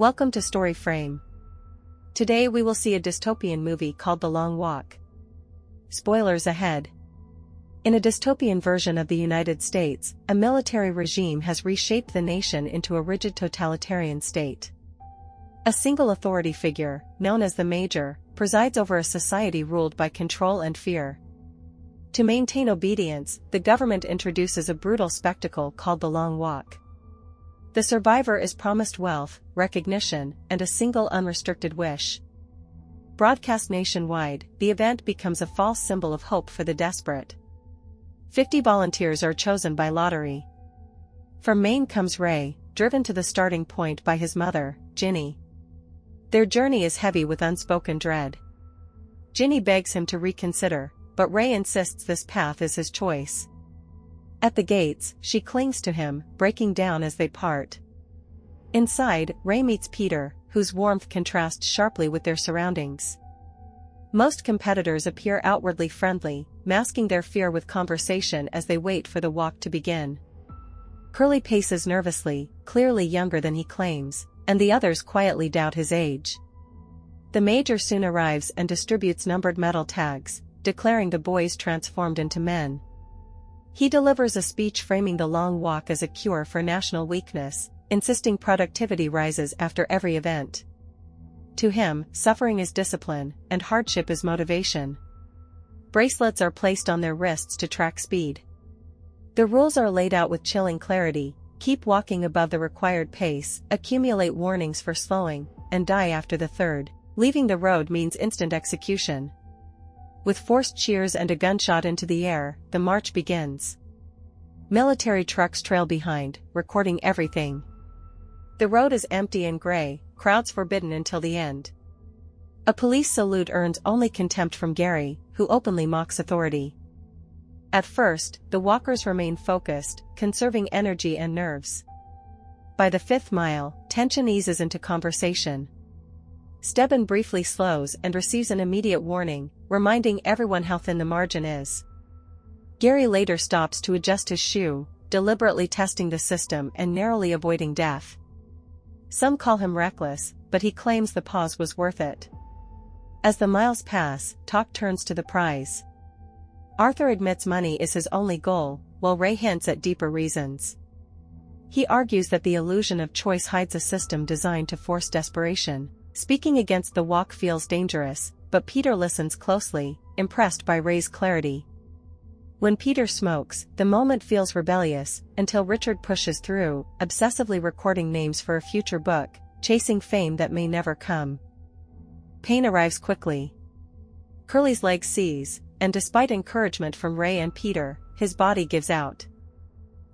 Welcome to Story Frame. Today we will see a dystopian movie called The Long Walk. Spoilers ahead. In a dystopian version of the United States, a military regime has reshaped the nation into a rigid totalitarian state. A single authority figure, known as the Major, presides over a society ruled by control and fear. To maintain obedience, the government introduces a brutal spectacle called the Long Walk. The survivor is promised wealth, recognition, and a single unrestricted wish. Broadcast nationwide, the event becomes a false symbol of hope for the desperate. 50 volunteers are chosen by lottery. From Maine comes Ray, driven to the starting point by his mother, Ginny. Their journey is heavy with unspoken dread. Ginny begs him to reconsider, but Ray insists this path is his choice. At the gates, she clings to him, breaking down as they part. Inside, Ray meets Peter, whose warmth contrasts sharply with their surroundings. Most competitors appear outwardly friendly, masking their fear with conversation as they wait for the walk to begin. Curly paces nervously, clearly younger than he claims, and the others quietly doubt his age. The Major soon arrives and distributes numbered metal tags, declaring the boys transformed into men. He delivers a speech framing the long walk as a cure for national weakness, insisting productivity rises after every event. To him, suffering is discipline, and hardship is motivation. Bracelets are placed on their wrists to track speed. The rules are laid out with chilling clarity: keep walking above the required pace, accumulate warnings for slowing, and die after the third. Leaving the road means instant execution. With forced cheers and a gunshot into the air, the march begins. Military trucks trail behind, recording everything. The road is empty and gray, crowds forbidden until the end. A police salute earns only contempt from Gary, who openly mocks authority. At first, the walkers remain focused, conserving energy and nerves. By the fifth mile, tension eases into conversation. Stebbin briefly slows and receives an immediate warning, reminding everyone how thin the margin is. Gary later stops to adjust his shoe, deliberately testing the system and narrowly avoiding death. Some call him reckless, but he claims the pause was worth it. As the miles pass, talk turns to the prize. Arthur admits money is his only goal, while Ray hints at deeper reasons. He argues that the illusion of choice hides a system designed to force desperation. Speaking against the walk feels dangerous, but Peter listens closely, impressed by Ray's clarity. When Peter smokes, the moment feels rebellious, until Richard pushes through, obsessively recording names for a future book, chasing fame that may never come. Pain arrives quickly. Curly's leg seize, and despite encouragement from Ray and Peter, his body gives out.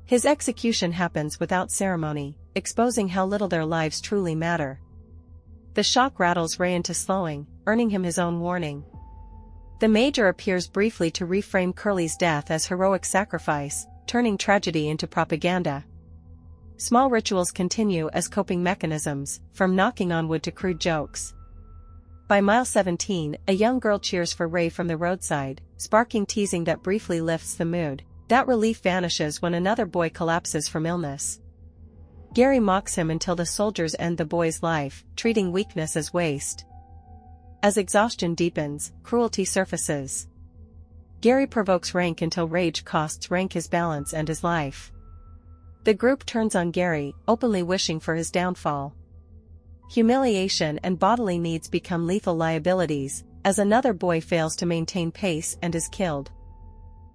His execution happens without ceremony, exposing how little their lives truly matter. The shock rattles Ray into slowing, earning him his own warning. The Major appears briefly to reframe Curly's death as heroic sacrifice, turning tragedy into propaganda. Small rituals continue as coping mechanisms, from knocking on wood to crude jokes. By mile 17, a young girl cheers for Ray from the roadside, sparking teasing that briefly lifts the mood. That relief vanishes when another boy collapses from illness. Gary mocks him until the soldiers end the boy's life, treating weakness as waste. As exhaustion deepens, cruelty surfaces. Gary provokes Rank until rage costs Rank his balance and his life. The group turns on Gary, openly wishing for his downfall. Humiliation and bodily needs become lethal liabilities, as another boy fails to maintain pace and is killed.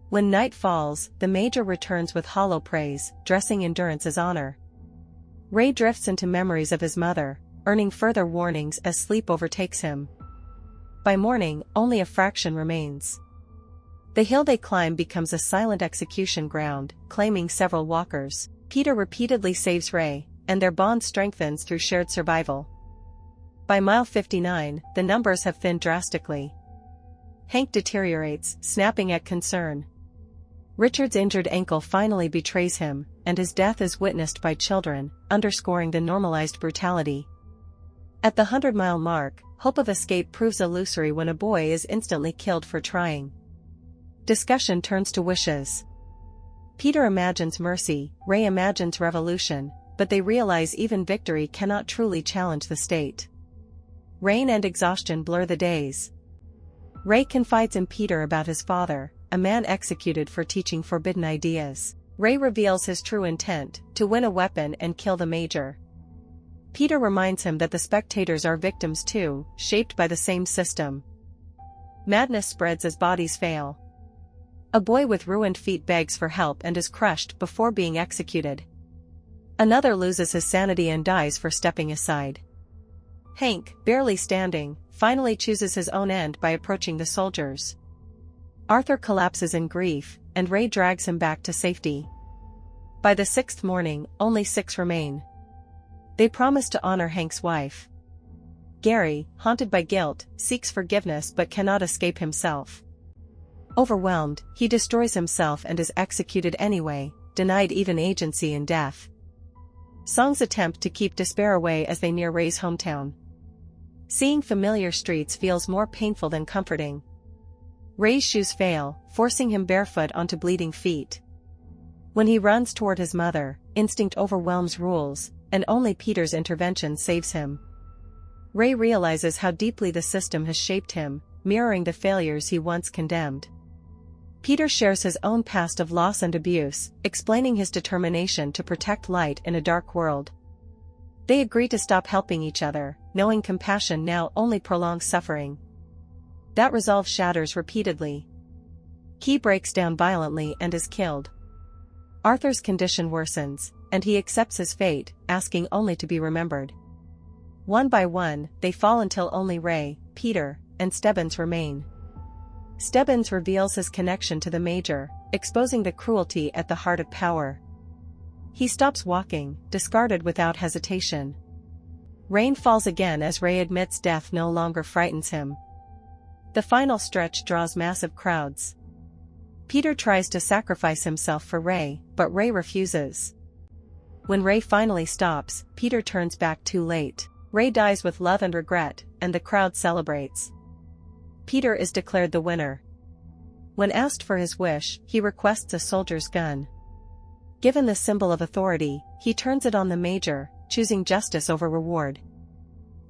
When night falls, the Major returns with hollow praise, dressing endurance as honor. Ray drifts into memories of his mother, earning further warnings as sleep overtakes him. By morning, only a fraction remains. The hill they climb becomes a silent execution ground, claiming several walkers. Peter repeatedly saves Ray, and their bond strengthens through shared survival. By mile 59, the numbers have thinned drastically. Hank deteriorates, snapping at concern. Richard's injured ankle finally betrays him, and his death is witnessed by children, underscoring the normalized brutality. At the 100-mile mark, hope of escape proves illusory when a boy is instantly killed for trying. Discussion turns to wishes. Peter imagines mercy, Ray imagines revolution, but they realize even victory cannot truly challenge the state. Rain and exhaustion blur the days. Ray confides in Peter about his father, a man executed for teaching forbidden ideas. Ray reveals his true intent, to win a weapon and kill the Major. Peter reminds him that the spectators are victims too, shaped by the same system. Madness spreads as bodies fail. A boy with ruined feet begs for help and is crushed before being executed. Another loses his sanity and dies for stepping aside. Hank, barely standing, finally chooses his own end by approaching the soldiers. Arthur collapses in grief, and Ray drags him back to safety. By the 6th morning, only 6 remain. They promise to honor Hank's wife. Gary, haunted by guilt, seeks forgiveness but cannot escape himself. Overwhelmed, he destroys himself and is executed anyway, denied even agency in death. Songs attempt to keep despair away as they near Ray's hometown. Seeing familiar streets feels more painful than comforting. Ray's shoes fail, forcing him barefoot onto bleeding feet. When he runs toward his mother, instinct overwhelms rules, and only Peter's intervention saves him. Ray realizes how deeply the system has shaped him, mirroring the failures he once condemned. Peter shares his own past of loss and abuse, explaining his determination to protect light in a dark world. They agree to stop helping each other, knowing compassion now only prolongs suffering. That resolve shatters repeatedly. Key breaks down violently and is killed. Arthur's condition worsens, and he accepts his fate, asking only to be remembered. One by one, they fall until only Ray, Peter, and Stebbins remain. Stebbins reveals his connection to the Major, exposing the cruelty at the heart of power. He stops walking, discarded without hesitation. Rain falls again as Ray admits death no longer frightens him. The final stretch draws massive crowds. Peter tries to sacrifice himself for Ray, but Ray refuses. When Ray finally stops, Peter turns back too late. Ray dies with love and regret, and the crowd celebrates. Peter is declared the winner. When asked for his wish, he requests a soldier's gun. Given the symbol of authority, he turns it on the Major, choosing justice over reward.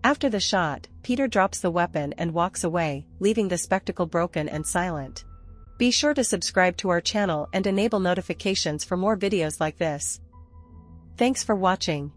After the shot, Peter drops the weapon and walks away, leaving the spectacle broken and silent. Be sure to subscribe to our channel and enable notifications for more videos like this. Thanks for watching.